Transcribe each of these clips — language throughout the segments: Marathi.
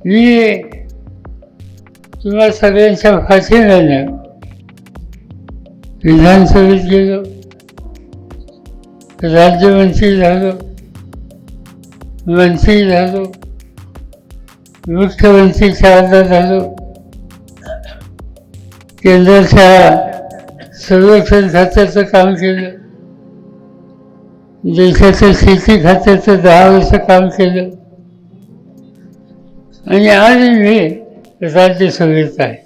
मी तुम्हा सगळ्यांच्या फाशीनं विधानसभेत गेलो, राज्यमंत्री झालो, मंत्री झालो, मुख्यमंत्री चारदा झालो, केंद्राच्या संरक्षण खात्याचं काम केलं, देशाच्या शेती खात्याचं 10 वर्ष काम केलं आणि आज मी राज्यसभेत आहे.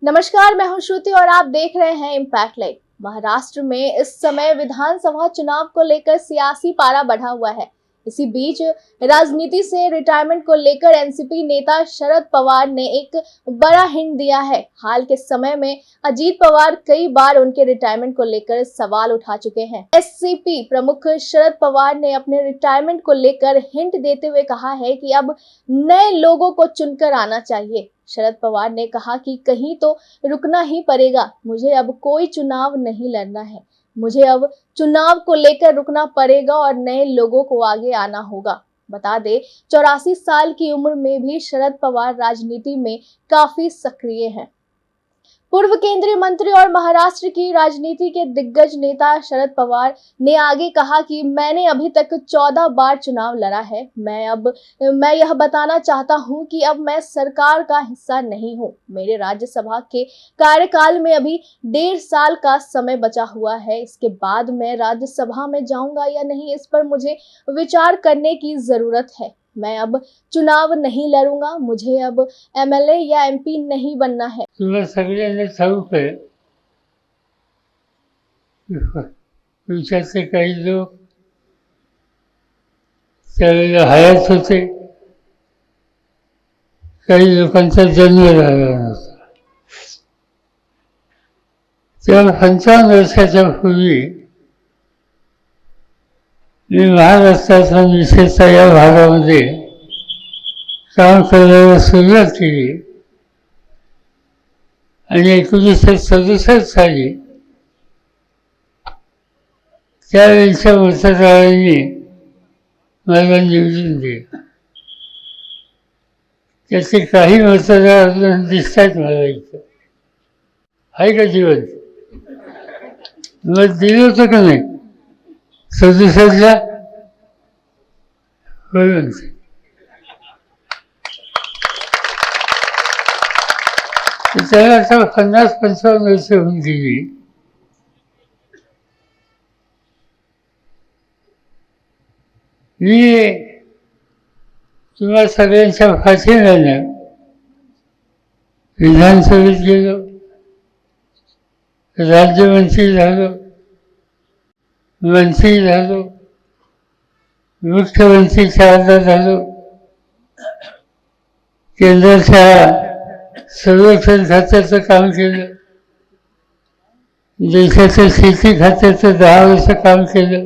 नमस्कार, मैं हूं श्रुति और आप देख रहे हैं इम्पैक्ट लाइव। महाराष्ट्र में इस समय विधानसभा चुनाव को लेकर सियासी पारा बढ़ा हुआ है। इसी बीच राजनीति से रिटायरमेंट को लेकर एनसीपी नेता शरद पवार ने एक बड़ा हिंट दिया है। हाल के समय में अजीत पवार कई बार उनके रिटायरमेंट को लेकर सवाल उठा चुके हैं। एनसीपी प्रमुख शरद पवार ने अपने रिटायरमेंट को लेकर हिंट देते हुए कहा है कि अब नए लोगों को चुनकर आना चाहिए। शरद पवार ने कहा कि कहीं तो रुकना ही पड़ेगा, मुझे अब कोई चुनाव नहीं लड़ना है, मुझे अब चुनाव को लेकर रुकना पड़ेगा और नए लोगों को आगे आना होगा। बता दे 84 साल की उम्र में भी शरद पवार राजनीति में काफी सक्रिय हैं। पूर्व केंद्रीय मंत्री और महाराष्ट्र की राजनीति के दिग्गज नेता शरद पवार ने आगे कहा कि मैंने अभी तक 14 बार चुनाव लड़ा है। मैं यह बताना चाहता हूं कि अब मैं सरकार का हिस्सा नहीं हूं। मेरे राज्यसभा के कार्यकाल में अभी 1.5 साल का समय बचा हुआ है। इसके बाद मैं राज्यसभा में जाऊंगा या नहीं, इस पर मुझे विचार करने की जरूरत है। मैं अब चुनाव नहीं लड़ूंगा, मुझे अब एमएलए या एमपी नहीं बनना है। तुम्हाला सगळ्यांना ठाऊक आहे, देशाचे काही लोक त्यावेळेला हयात होते, काही लोकांचा जन्म झाला नव्हता. तेव्हा 55 वर्षाच्या पूर्वी मी महाराष्ट्राच्या विशेषतः या भागामध्ये काम करायला सुरुवात केली आणि 1967 साली त्यावेळेच्या मतदारांनी मला निवडून दिलं. त्याचे काही मतदार अजून दिसतात मला इथं. आहे का जिवंत? मग दिलं होतं का नाही 67ला? होईल. त्याला आता 50-55 वर्ष होऊन गेली. मी तुम्हा सगळ्यांच्या फाशीनं विधानसभेत गेलो, राज्यमंत्री झालो, मंत्री झालो, मुख्यमंत्री चारदा झालो, केंद्राच्या संरक्षण खात्याचं काम केलं, देशाच्या शेती खात्याचं 10 वर्ष काम केलं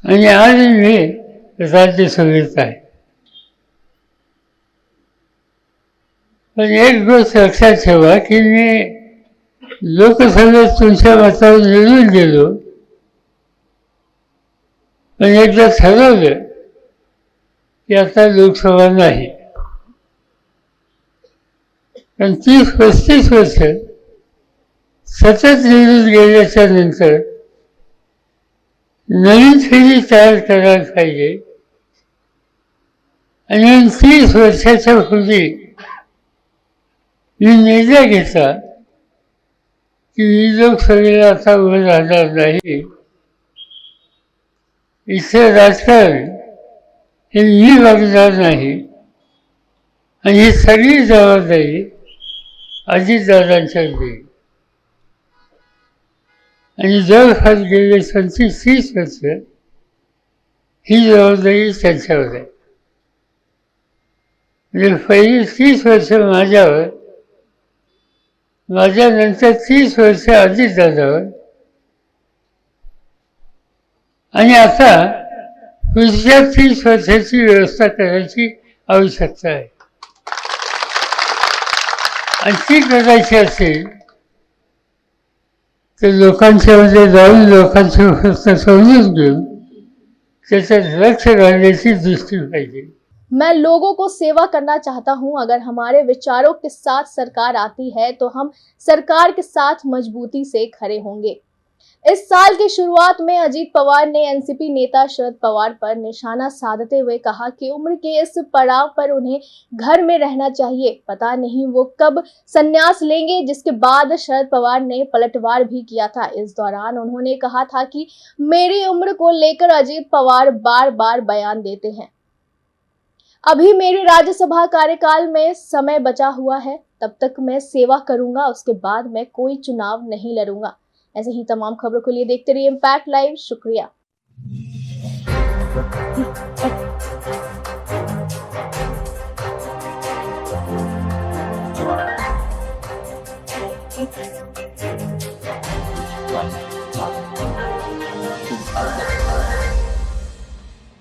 आणि आज मी राज्यसभेत आहे. पण एक गोष्ट लक्षात ठेवा की मी लोकसभेत तुमच्या मतावर निवडून गेलो, पण एकदा ठरवलं की आता लोकसभा नाही. पण 30-35 वर्ष सतत निवडून गेल्याच्या नंतर नवीन पिढी तयार करायला पाहिजे आणि 30 वर्षाच्या पूर्वी मी निर्णय घेतला की लोकसभेला आता उभं राहणार नाही. इथे राजकारण हे मी बघणार नाही आणि ही सगळी जबाबदारी अजितदादांच्यावर देईल. आणि जवळपास गेले 25-30 वर्ष ही जबाबदारी त्यांच्यावर आहे. म्हणजे पहिली 30 वर्ष माझ्यावर, माझ्यानंतर 30 वर्ष अजितदादावर आणि आता पुढच्या 30 वर्षाची व्यवस्था करायची आवश्यकता आहे. आणि ती करायची असेल तर लोकांच्यामध्ये जाऊन लोकांची अवस्था समजून घेऊन त्याच्यात लक्ष घालण्याची दृष्टी पाहिजे. मैं लोगों को सेवा करना चाहता हूं। अगर हमारे विचारों के साथ सरकार आती है तो हम सरकार के साथ मजबूती से खड़े होंगे। इस साल की शुरुआत में अजीत पवार ने एनसीपी नेता शरद पवार पर निशाना साधते हुए कहा कि उम्र के इस पड़ाव पर उन्हें घर में रहना चाहिए, पता नहीं वो कब संन्यास लेंगे। जिसके बाद शरद पवार ने पलटवार भी किया था। इस दौरान उन्होंने कहा था कि मेरी उम्र को लेकर अजीत पवार बार बार बयान देते हैं। अभी मेरे राज्यसभा कार्यकाल में समय बचा हुआ है, तब तक मैं सेवा करूंगा, उसके बाद मैं कोई चुनाव नहीं लड़ूंगा। ऐसे ही तमाम खबरों के लिए देखते रहिए इम्पैक्ट लाइव। शुक्रिया।